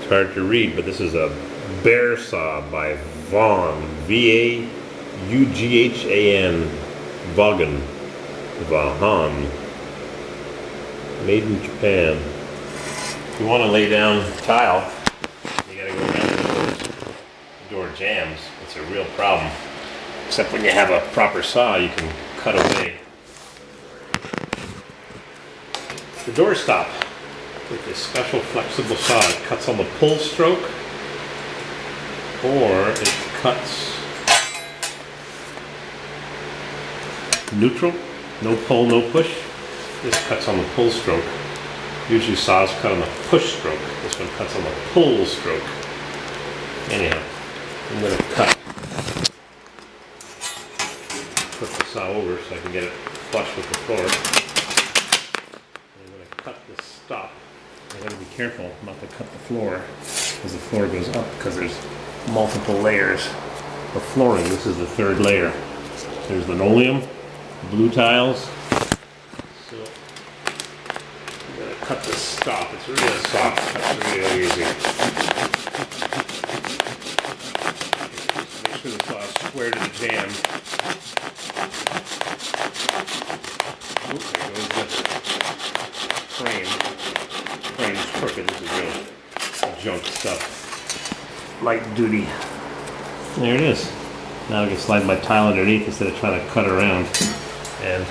It's hard to read, but this is a bear saw by Vaughan, V-A-U-G-H-A-N, Vaughan, Vaughan, made in Japan. If you want to lay down tile, you gotta go around the door jams. It's a real problem. Except when you have a proper saw, you can cut away the door stop with this special flexible saw. It cuts on the pull stroke, or it cuts neutral, no pull, no push. This cuts on the pull stroke. Usually saws cut on the push stroke. This one cuts on the pull stroke. Anyhow, I'm going to flip the saw over so I can get it flush with the floor. I'm going to cut this stop. I got to be careful not to cut the floor as the floor goes up, because there's multiple layers of flooring. This is the third layer. There's linoleum, blue tiles. So I'm going to cut this stop. It's really soft. It's really easy. Make sure the saw is square to the jam. There goes the frame. Frame's crooked. This is real junk stuff. Light duty. There it is. Now I can slide my tile underneath instead of trying to cut around. And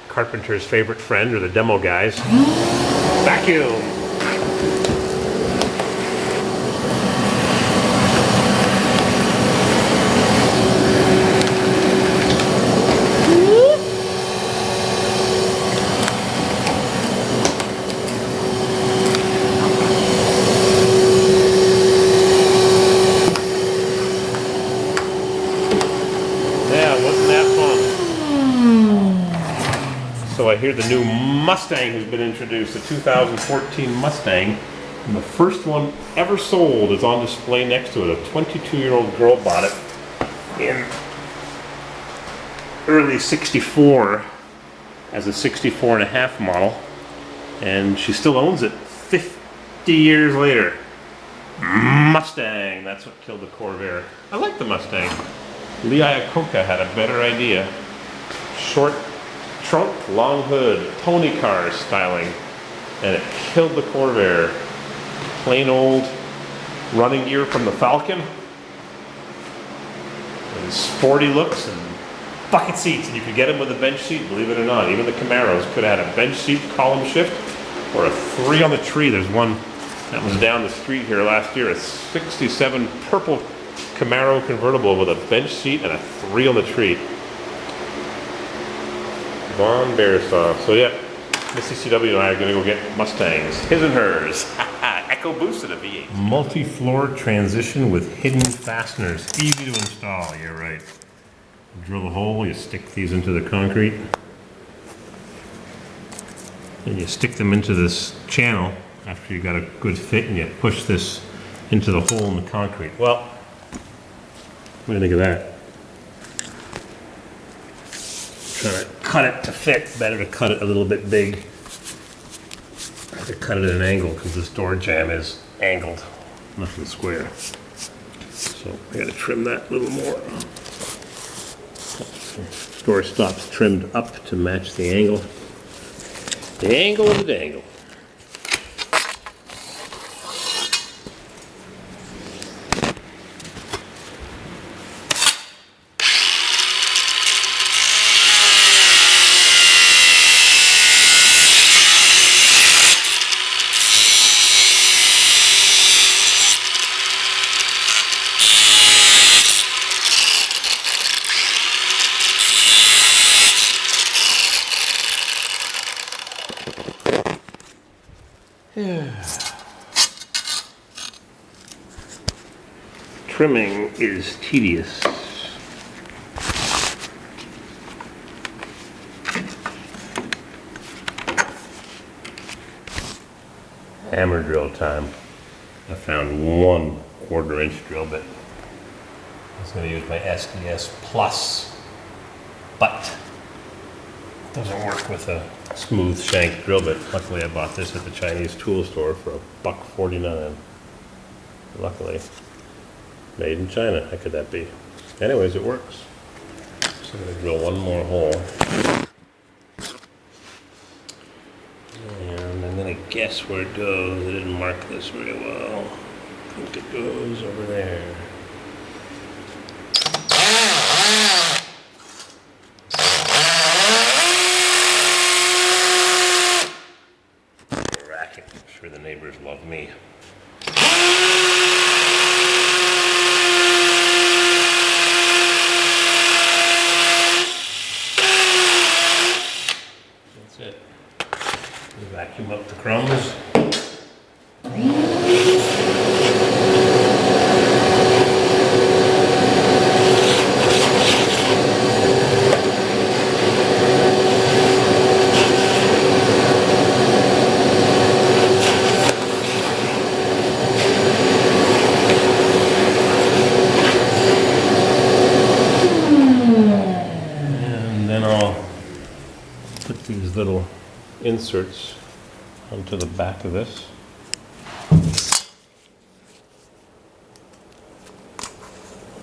carpenter's favorite friend, or the demo guys, vacuum. So I hear the new Mustang has been introduced, the 2014 Mustang, and the first one ever sold is on display next to it. A 22-year-old girl bought it in early '64 as a 64 and a half model, and she still owns it 50 years later. Mustang, that's what killed the Corvair. I like the Mustang. Lee Iacocca had a better idea. Short trunk, long hood, pony car styling, and it killed the Corvair. Plain old running gear from the Falcon, and sporty looks, and bucket seats, and you could get them with a bench seat, believe it or not. Even the Camaros could have had a bench seat, column shift, or a 3 on the tree. There's one that was down the street here last year, a '67 purple Camaro convertible with a bench seat and a 3 on the tree. Vaughan bear saw. So yeah, Missy CW and I are going to go get Mustangs. His and hers. Echo boosted a V8. Multi-floor transition with hidden fasteners. Easy to install. Yeah, right. Drill a hole. You stick these into the concrete. And you stick them into this channel after you got a good fit, and you push this into the hole in the concrete. Well, what do you think of that? Trying to cut it to fit. Better to cut it a little bit big. I have to cut it at an angle because this door jamb is angled, nothing square. So I got to trim that a little more. Door stop's trimmed up to match the angle. The angle of the dangle. Trimming is tedious. Hammer drill time. I found 1/4 inch drill bit. I was going to use my SDS Plus, but Doesn't work with a smooth shank drill bit. Luckily I bought this at the Chinese tool store for $1.49. Luckily. Made in China. How could that be? Anyways, it works. So I'm going to drill one more hole. And I'm going to guess where it goes. I didn't mark this very well. I think it goes over there. Racket. I'm sure the neighbors love me. That's it. We vacuum up the crumbs. These little inserts onto the back of this.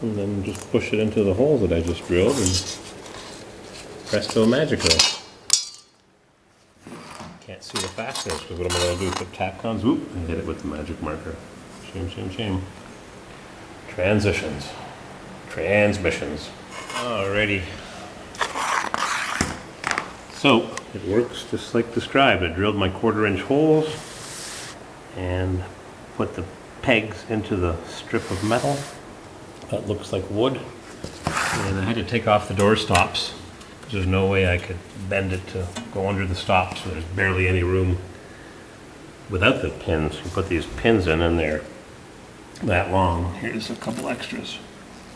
And then just push it into the holes that I just drilled and presto magico. Can't see the fasteners because what I'm going to do is put tack guns, whoop, and hit it with the magic marker. Shame, shame, shame. Transitions. Transmissions. Alrighty. So, it works just like described. I drilled my 1/4-inch holes and put the pegs into the strip of metal that looks like wood. And I had to take off the door stops because there's no way I could bend it to go under the stops. So there's barely any room without the pins. You put these pins in and they're that long. Here's a couple extras.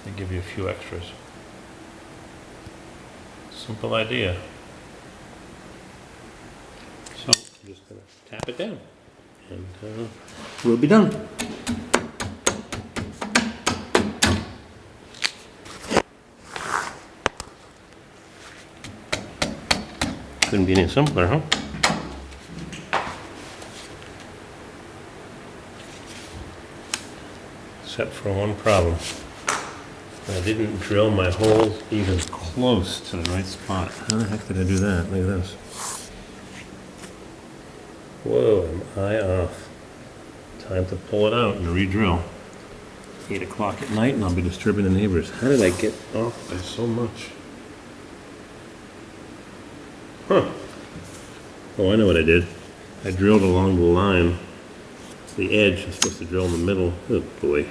They give you a few extras. Simple idea. So I'm just going to tap it down and we'll be done. Couldn't be any simpler, huh? Except for one problem. I didn't drill my holes even close to the right spot. How the heck did I do that? Look at this. Whoa, am I off? Time to pull it out and re-drill. 8 o'clock at night and I'll be disturbing the neighbors. How did I get off by so much? Huh. Oh, I know what I did. I drilled along the line. The edge, I'm supposed to drill in the middle. Oh boy.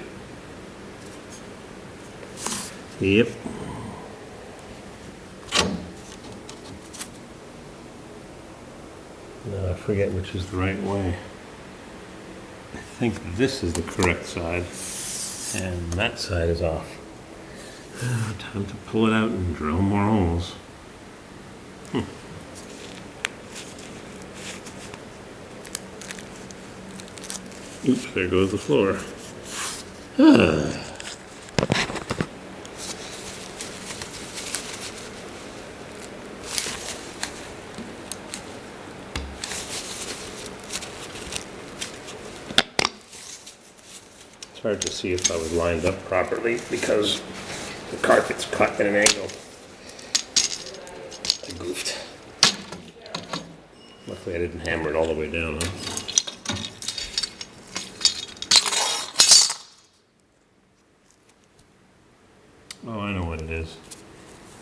Yep. Now I forget which is the right way. I think this is the correct side, and that side is off. Time to pull it out and drill more holes. Oops, there goes the floor. It's hard to see if I was lined up properly because the carpet's cut at an angle. I goofed. Luckily I didn't hammer it all the way down, huh? Oh, I know what it is.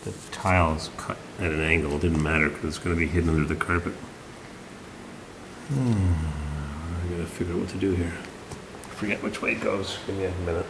The tile's cut at an angle. It didn't matter because it's going to be hidden under the carpet. I gotta figure out what to do here. I forget which way it goes. Give me a minute.